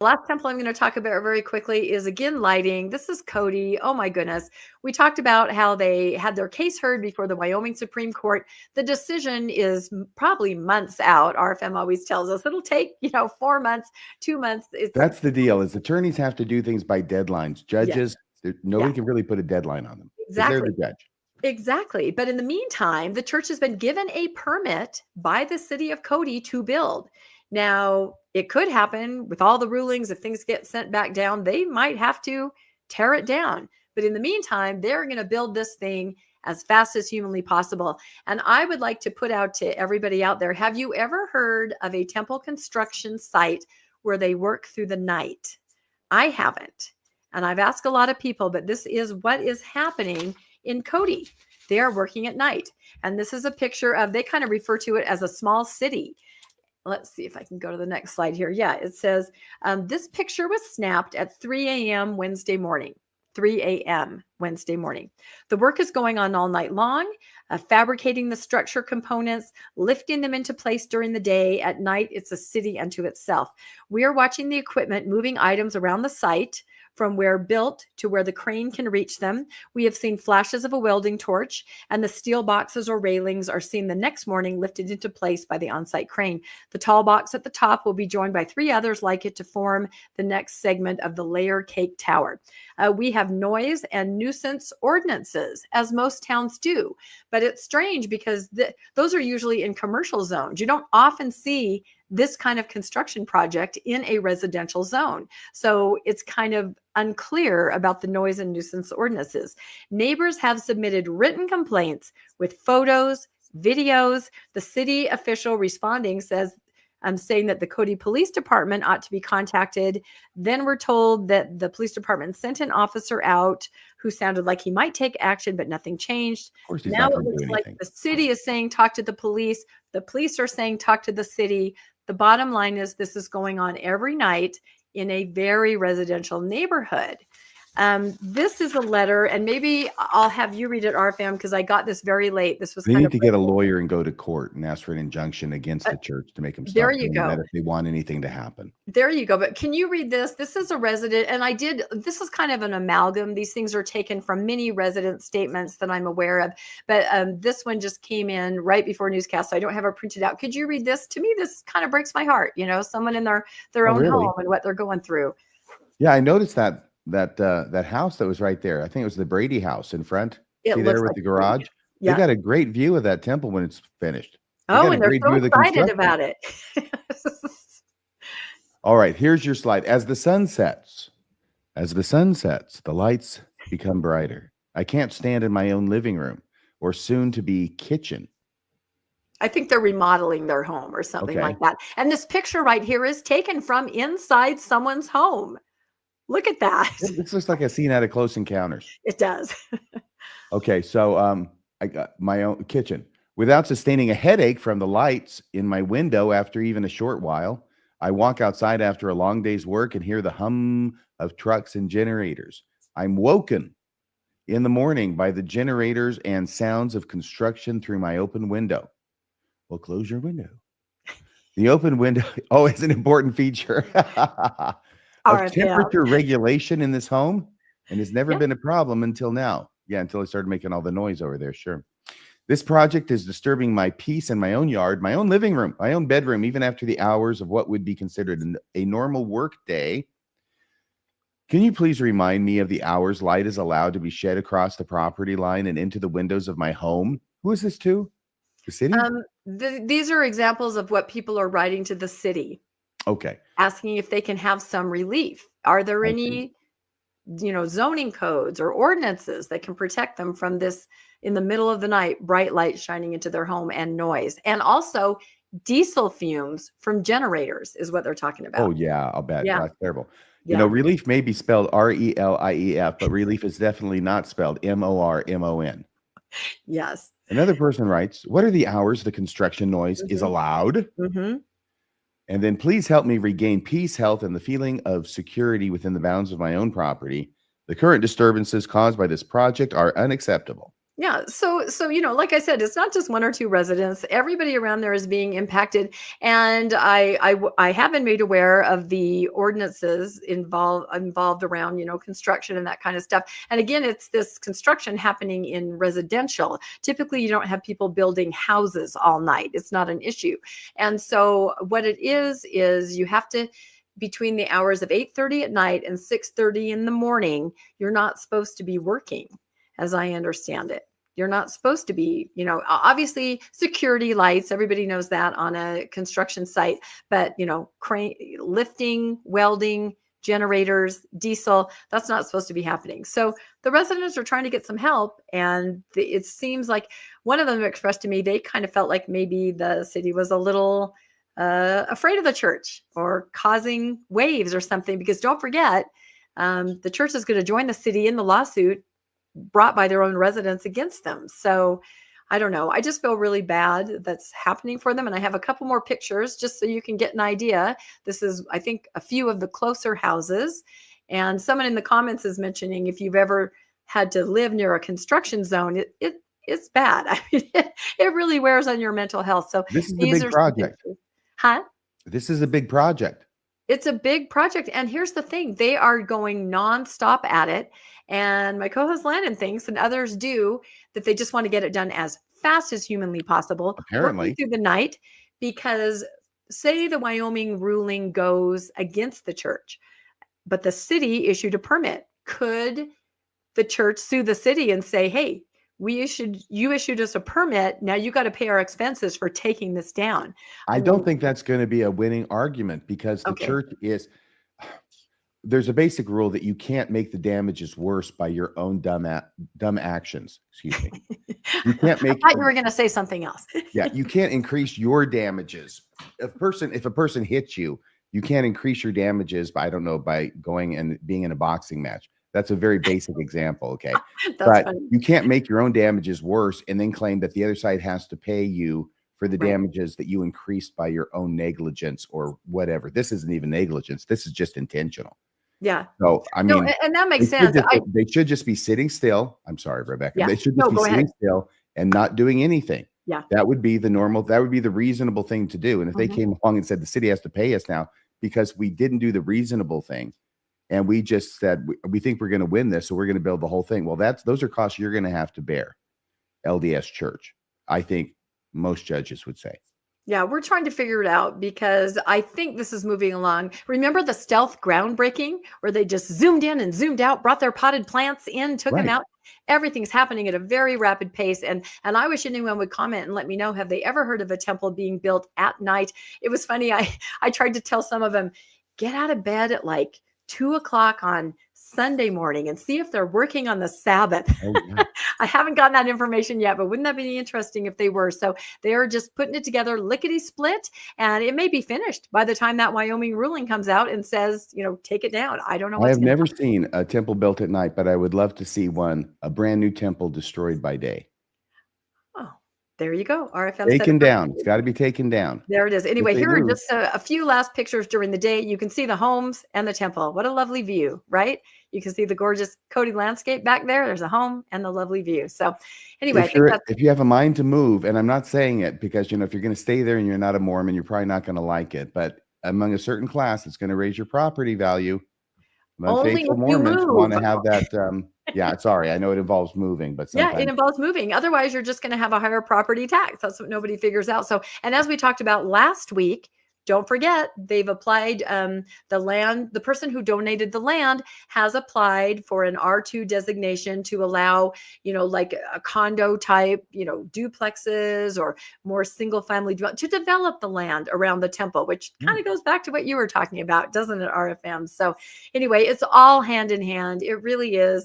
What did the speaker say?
The last temple I'm going to talk about very quickly is, again, lighting. This is Cody. Oh my goodness. We talked about how they had their case heard before the Wyoming Supreme Court. The decision is probably months out. RFM always tells us it'll take, 4 months, 2 months. That's the deal, is attorneys have to do things by deadlines. Judges, nobody can really put a deadline on them. Exactly. They're the judge. Exactly. But in the meantime, the church has been given a permit by the city of Cody to build. Now, it could happen with all the rulings. If things get sent back down, they might have to tear it down. But in the meantime, they're going to build this thing as fast as humanly possible. And I would like to put out to everybody out there, have you ever heard of a temple construction site where they work through the night? I haven't. And I've asked a lot of people, but this is what is happening in Cody. They are working at night. And this is a picture of, they kind of refer to it as a small city. Let's see if I can go to the next slide here. Yeah, it says, this picture was snapped at 3 a.m. Wednesday morning. 3 a.m. Wednesday morning. The work is going on all night long, fabricating the structure components, lifting them into place during the day. At night, it's a city unto itself. We are watching the equipment moving items around the site from where built to where the crane can reach them. We have seen flashes of a welding torch, and the steel boxes or railings are seen the next morning lifted into place by the on-site crane. The tall box at the top will be joined by 3 others like it to form the next segment of the layer cake tower. We have noise and nuisance ordinances, as most towns do, but it's strange because those are usually in commercial zones. You don't often see this kind of construction project in a residential zone. So it's kind of unclear about the noise and nuisance ordinances. Neighbors have submitted written complaints with photos, videos. The city official responding says, I'm saying that the Cody Police Department ought to be contacted. Then we're told that the police department sent an officer out who sounded like he might take action, but nothing changed. Now it looks like the city is saying, talk to the police. The police are saying, talk to the city. The bottom line is this is going on every night in a very residential neighborhood. This is a letter, and maybe I'll have you read it, RFM, because I got this very late. This was they need to get a lawyer and go to court and ask for an injunction against the church to make them stop doing that if they want anything to happen. There you go. But can you read this? This is a resident, and this is kind of an amalgam. These things are taken from many resident statements that I'm aware of, but this one just came in right before newscast, so I don't have it printed out. Could you read this? To me, this kind of breaks my heart, someone in their own home and what they're going through. Yeah, I noticed that house that was right there. I think it was the Brady house in front. See there with the garage? Yeah. They got a great view of that temple when it's finished. And they're so excited about it. All right, here's your slide. As the sun sets, the lights become brighter. I can't stand in my own living room or soon to be kitchen. I think they're remodeling their home or something like that. And this picture right here is taken from inside someone's home. Look at that. This looks like a scene out of Close Encounters. It does. Okay, so I got my own kitchen. Without sustaining a headache from the lights in my window after even a short while, I walk outside after a long day's work and hear the hum of trucks and generators. I'm woken in the morning by the generators and sounds of construction through my open window. Well, close your window. The open window, is an important feature. Of temperature regulation in this home, and it's never been a problem until now. Yeah, until I started making all the noise over there. Sure. This project is disturbing my peace in my own yard, my own living room, my own bedroom, even after the hours of what would be considered a normal work day. Can you please remind me of the hours light is allowed to be shed across the property line and into the windows of my home? Who is this to? The city? These are examples of what people are writing to the city. Okay. Asking if they can have some relief. Are there any, zoning codes or ordinances that can protect them from this in the middle of the night, bright light shining into their home and noise? And also diesel fumes from generators is what they're talking about. Oh, yeah, I'll bet. Yeah. That's terrible. Yeah. Relief may be spelled RELIEF, but relief is definitely not spelled MORMON. Yes. Another person writes, what are the hours the construction noise is allowed? Mm-hmm. And then please help me regain peace, health, and the feeling of security within the bounds of my own property. The current disturbances caused by this project are unacceptable. Yeah. So, like I said, it's not just one or two residents. Everybody around there is being impacted. And I have been made aware of the ordinances involved around, construction and that kind of stuff. And again, it's this construction happening in residential. Typically, you don't have people building houses all night. It's not an issue. And so what it is you have to, between the hours of 8:30 at night and 6:30 in the morning, you're not supposed to be working, as I understand it. You're not supposed to be, obviously security lights, everybody knows that on a construction site, but, crane lifting, welding, generators, diesel, that's not supposed to be happening. So the residents are trying to get some help. And it seems like one of them expressed to me, they kind of felt like maybe the city was a little afraid of the church or causing waves or something, because don't forget, the church is going to join the city in the lawsuit brought by their own residents against them. So I don't know. I just feel really bad that's happening for them. And I have a couple more pictures just so you can get an idea. This is, I think, a few of the closer houses. And someone in the comments is mentioning, if you've ever had to live near a construction zone, it's bad. I mean, it really wears on your mental health. So this is a big project. Huh? This is a big project. It's a big project. And here's the thing. They are going nonstop at it. And my co-host Landon thinks, and others do, that they just want to get it done as fast as humanly possible. Apparently. Through the night, because say the Wyoming ruling goes against the church, but the city issued a permit. Could the church sue the city and say, hey, you issued us a permit. Now you got to pay our expenses for taking this down. I don't think that's going to be a winning argument, because the church there's a basic rule that you can't make the damages worse by your own dumb actions. Excuse me. You can't make. I thought you were going to say something else. Yeah, you can't increase your damages. If a person hits you, you can't increase your damages by going and being in a boxing match. That's a very basic example. Okay. But funny. You can't make your own damages worse and then claim that the other side has to pay you for the damages that you increased by your own negligence or whatever. This isn't even negligence. This is just intentional. Yeah. So, I mean, and that makes sense. They should just be sitting still. I'm sorry, Rebecca. Yeah. They should just be sitting still and not doing anything. Yeah. That would be the reasonable thing to do. And if they came along and said the city has to pay us now because we didn't do the reasonable thing, and we just said, we think we're going to win this, so we're going to build the whole thing. Well, those are costs you're going to have to bear, LDS Church. I think most judges would say. Yeah, we're trying to figure it out, because I think this is moving along. Remember the stealth groundbreaking where they just zoomed in and zoomed out, brought their potted plants in, took them out? Everything's happening at a very rapid pace. And I wish anyone would comment and let me know, have they ever heard of a temple being built at night? It was funny. I tried to tell some of them, get out of bed at like 2:00 on Sunday morning and see if they're working on the Sabbath. Oh, yeah. I haven't gotten that information yet, but wouldn't that be interesting if they were? So they are just putting it together lickety split, and it may be finished by the time that Wyoming ruling comes out and says, take it down. I don't know. I have never seen a temple built at night, but I would love to see a brand new temple destroyed by day. There you go. RFM taken down. It's got to be taken down. There it is. Anyway, here are just a few last pictures during the day. You can see the homes and the temple. What a lovely view, right? You can see the gorgeous Cody landscape back there. There's a home and the lovely view. So anyway, if you have a mind to move, and I'm not saying it because, if you're going to stay there and you're not a Mormon, you're probably not going to like it. But among a certain class, it's going to raise your property value. Unfaithful Mormons want to have that. Yeah, sorry. I know it involves moving, but yeah, it involves moving. Otherwise, you're just going to have a higher property tax. That's what nobody figures out. So, and as we talked about last week, don't forget, they've applied the land. The person who donated the land has applied for an R2 designation to allow, like a condo type, duplexes or more single family to develop the land around the temple, which kind of goes back to what you were talking about, doesn't it, RFM? So anyway, it's all hand in hand. It really is.